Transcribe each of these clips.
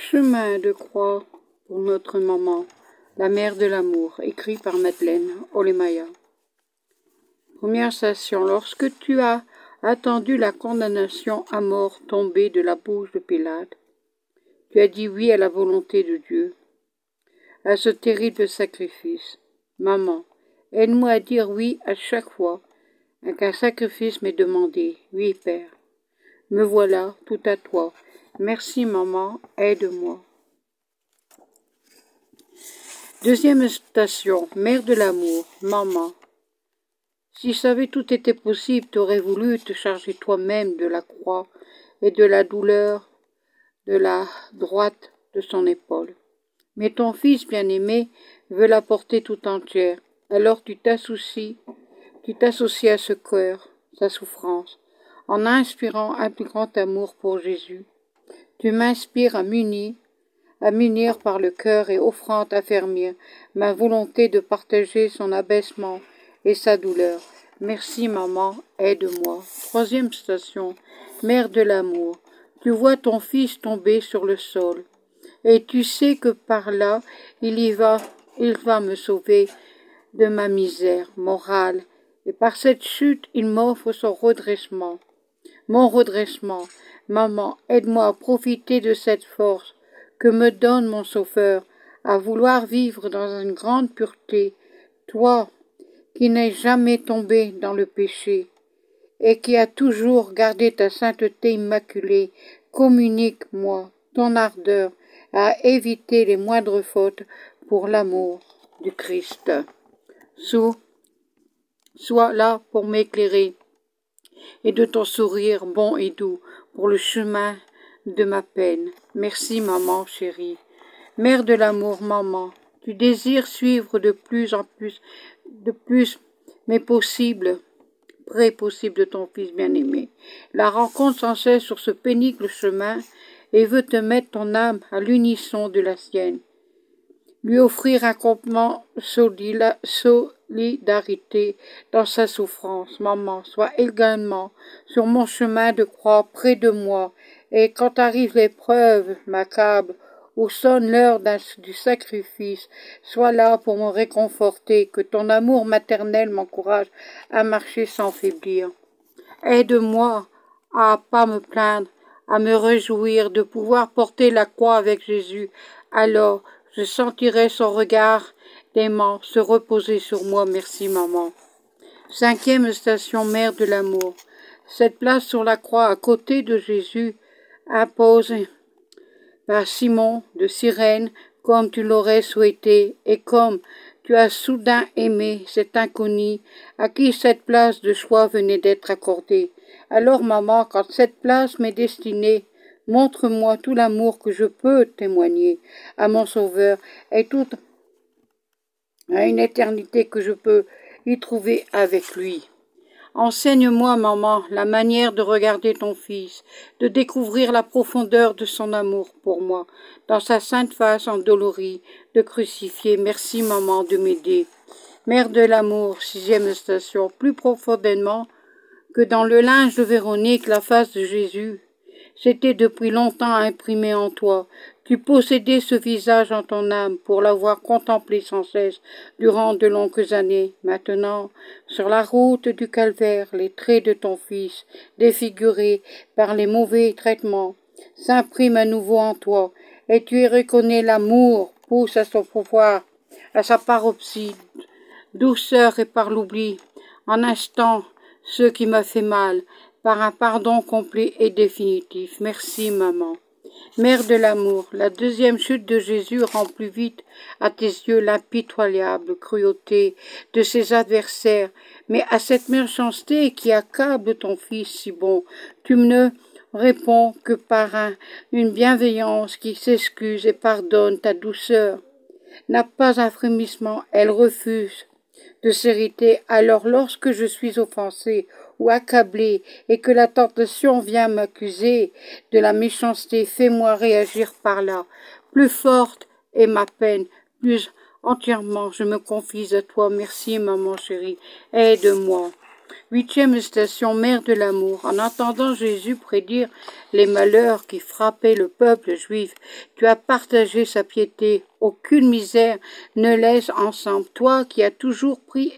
Chemin de croix pour notre maman, la mère de l'amour, écrit par Madeleine Olemaya. Première station. Lorsque tu as attendu la condamnation à mort tombée de la bouche de Pilate, tu as dit oui à la volonté de Dieu, à ce terrible sacrifice. Maman, aide-moi à dire oui à chaque fois qu'un sacrifice m'est demandé. Oui, Père. Me voilà, tout à toi. Merci, maman, aide-moi. Deuxième station, mère de l'amour, maman. Si savais tout était possible, t'aurais voulu te charger toi-même de la croix et de la douleur de la droite de son épaule. Mais ton fils bien-aimé veut la porter tout entière. Alors tu t'associes à ce cœur, sa souffrance, en inspirant un plus grand amour pour Jésus. Tu m'inspires à m'unir par le cœur et offrant à affermir ma volonté de partager son abaissement et sa douleur. Merci maman, aide-moi. Troisième station, mère de l'amour. Tu vois ton fils tomber sur le sol et tu sais que par là il va me sauver de ma misère morale et par cette chute il m'offre son redressement. Mon redressement, maman, aide-moi à profiter de cette force que me donne mon Sauveur, à vouloir vivre dans une grande pureté, toi qui n'es jamais tombé dans le péché et qui as toujours gardé ta sainteté immaculée, communique-moi ton ardeur à éviter les moindres fautes pour l'amour du Christ. Sois là pour m'éclairer et de ton sourire bon et doux pour le chemin de ma peine. Merci maman chérie. Mère de l'amour, maman, tu désires suivre de plus en plus, mais possible, près possible de ton fils bien-aimé. La rencontre sans cesse sur ce pénible chemin et veut te mettre ton âme à l'unisson de la sienne. Lui offrir un compliment solidarité dans sa souffrance. Maman, sois également sur mon chemin de croix près de moi, et quand arrive l'épreuve macabre, où sonne l'heure du sacrifice, sois là pour me réconforter, que ton amour maternel m'encourage à marcher sans faiblir. Aide-moi à pas me plaindre, à me réjouir de pouvoir porter la croix avec Jésus. Alors, je sentirai son regard d'aimant se reposer sur moi. Merci, maman. Cinquième station, mère de l'amour. Cette place sur la croix à côté de Jésus impose par Simon de Cyrène, comme tu l'aurais souhaité et comme tu as soudain aimé cet inconnu à qui cette place de choix venait d'être accordée. Alors, maman, quand cette place m'est destinée, montre-moi tout l'amour que je peux témoigner à mon Sauveur et toute à une éternité que je peux y trouver avec lui. Enseigne-moi, maman, la manière de regarder ton fils, de découvrir la profondeur de son amour pour moi, dans sa sainte face endolorie, de crucifié. Merci, maman, de m'aider. Mère de l'amour, sixième station, plus profondément que dans le linge de Véronique, la face de Jésus s'était depuis longtemps imprimée en toi. Tu possédais ce visage en ton âme pour l'avoir contemplé sans cesse durant de longues années. Maintenant, sur la route du calvaire, les traits de ton fils, défigurés par les mauvais traitements, s'impriment à nouveau en toi, et tu y reconnais l'amour, pousse à son pouvoir, à sa paroxysme, douceur et par l'oubli, en instant ce qui m'a fait mal, par un pardon complet et définitif. Merci, maman. Mère de l'amour, la deuxième chute de Jésus rend plus vite à tes yeux l'impitoyable cruauté de ses adversaires, mais à cette méchanceté qui accable ton fils si bon, tu ne réponds que par une bienveillance qui s'excuse et pardonne. Ta douceur n'a pas un frémissement, elle refuse de s'irriter. Alors lorsque je suis offensée ou accablée et que la tentation vient m'accuser de la méchanceté, fais-moi réagir par là. Plus forte est ma peine, plus entièrement je me confie à toi. Merci maman chérie, aide-moi. Huitième station, mère de l'amour. En entendant Jésus prédire les malheurs qui frappaient le peuple juif. Tu as partagé sa piété. Aucune misère ne laisse ensemble. Toi qui as toujours pris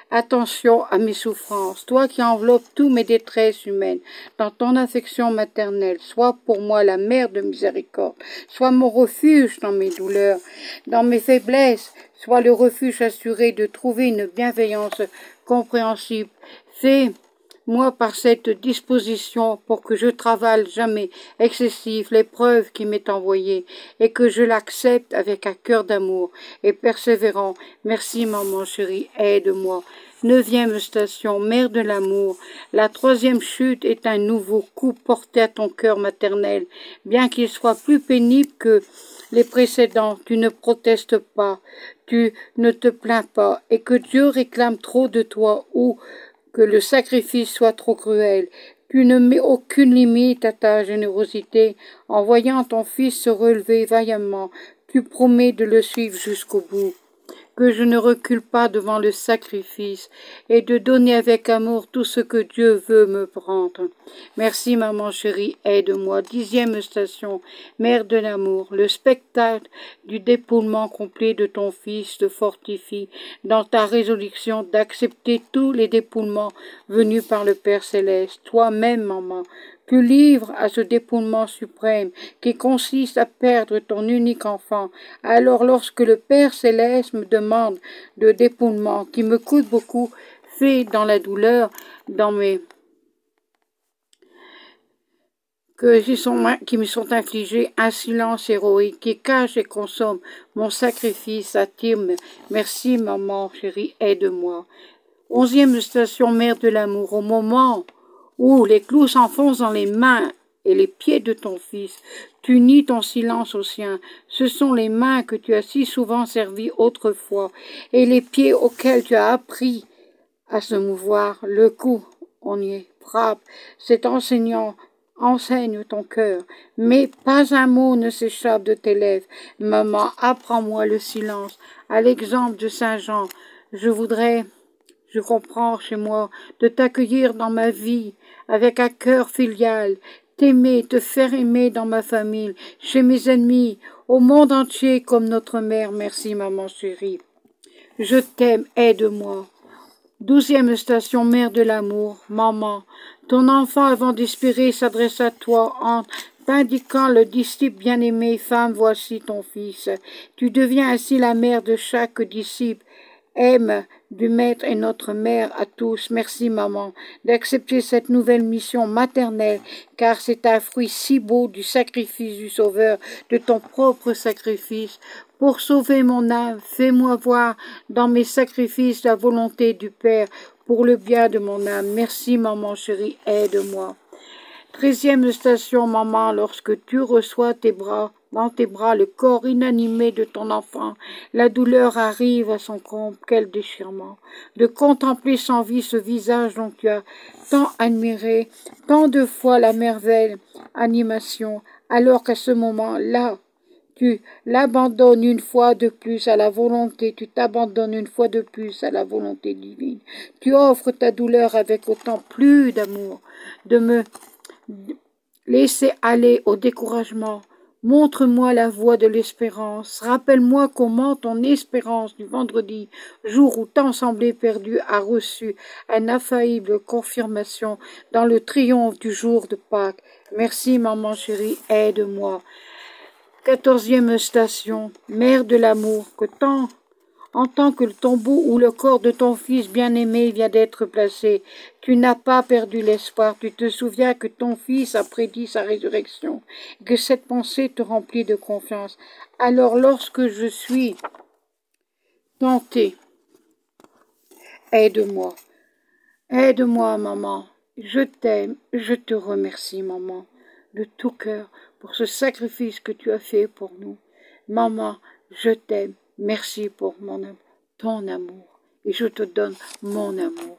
attention à mes souffrances, toi qui enveloppes tous mes détresses humaines dans ton affection maternelle, sois pour moi la mère de miséricorde, sois mon refuge dans mes douleurs, dans mes faiblesses, sois le refuge assuré de trouver une bienveillance compréhensible. Fais-moi par cette disposition pour que je travaille jamais excessif l'épreuve qui m'est envoyée et que je l'accepte avec un cœur d'amour et persévérant. Merci maman chérie, aide-moi. 9e station, mère de l'amour. La 3e chute est un nouveau coup porté à ton cœur maternel. Bien qu'il soit plus pénible que les précédents, tu ne protestes pas, tu ne te plains pas, et que Dieu réclame trop de toi ou que le sacrifice soit trop cruel. Tu ne mets aucune limite à ta générosité. En voyant ton fils se relever vaillamment, tu promets de le suivre jusqu'au bout. Que je ne recule pas devant le sacrifice et de donner avec amour tout ce que Dieu veut me prendre. Merci maman chérie, aide-moi. 10e station, mère de l'amour. Le spectacle du dépouillement complet de ton fils te fortifie dans ta résolution d'accepter tous les dépouillements venus par le Père céleste. Toi-même maman, tu livres à ce dépouillement suprême qui consiste à perdre ton unique enfant. Alors lorsque le Père céleste me demande de dépouillement qui me coûte beaucoup, fait dans la douleur, qui me sont infligés un silence héroïque qui cache et consomme mon sacrifice, attire. Merci maman chérie, aide-moi. 11e station, mère de l'amour. Au moment où les clous s'enfoncent dans les mains et les pieds de ton fils, tu unis ton silence au sien. Ce sont les mains que tu as si souvent servies autrefois et les pieds auxquels tu as appris à se mouvoir. Le coup, on y frappe, c'est enseignant. Enseigne ton cœur, mais pas un mot ne s'échappe de tes lèvres. Maman, apprends-moi le silence, à l'exemple de Saint Jean. Je comprends chez moi de t'accueillir dans ma vie avec un cœur filial, t'aimer, te faire aimer dans ma famille, chez mes ennemis, au monde entier comme notre mère. Merci maman chérie. Je t'aime, aide-moi. 12e station, mère de l'amour. Maman, ton enfant avant d'expirer s'adresse à toi en t'indiquant le disciple bien-aimé. Femme, voici ton fils. Tu deviens ainsi la mère de chaque disciple. Aime du Maître et notre mère à tous. Merci maman d'accepter cette nouvelle mission maternelle, car c'est un fruit si beau du sacrifice du Sauveur, de ton propre sacrifice. Pour sauver mon âme, fais-moi voir dans mes sacrifices la volonté du Père pour le bien de mon âme. Merci maman chérie, aide-moi. 13e station, maman, lorsque tu reçois dans tes bras le corps inanimé de ton enfant, la douleur arrive à son comble. Quel déchirement de contempler sans vie ce visage dont tu as tant admiré, tant de fois la merveille, animation, alors qu'à ce moment-là, tu l'abandonnes une fois de plus à la volonté, tu t'abandonnes une fois de plus à la volonté divine. Tu offres ta douleur avec autant plus d'amour, de me laisser aller au découragement. Montre-moi la voie de l'espérance. Rappelle-moi comment ton espérance du vendredi, jour où tant semblait perdu, a reçu une infaillible confirmation dans le triomphe du jour de Pâques. Merci, maman chérie, aide-moi. 14e station, mère de l'amour, en tant que le tombeau où le corps de ton fils bien-aimé vient d'être placé, tu n'as pas perdu l'espoir, tu te souviens que ton fils a prédit sa résurrection, que cette pensée te remplit de confiance. Alors lorsque je suis tentée, aide-moi, aide-moi maman, je t'aime, je te remercie maman, de tout cœur pour ce sacrifice que tu as fait pour nous. Maman, je t'aime. Merci pour ton amour et je te donne mon amour.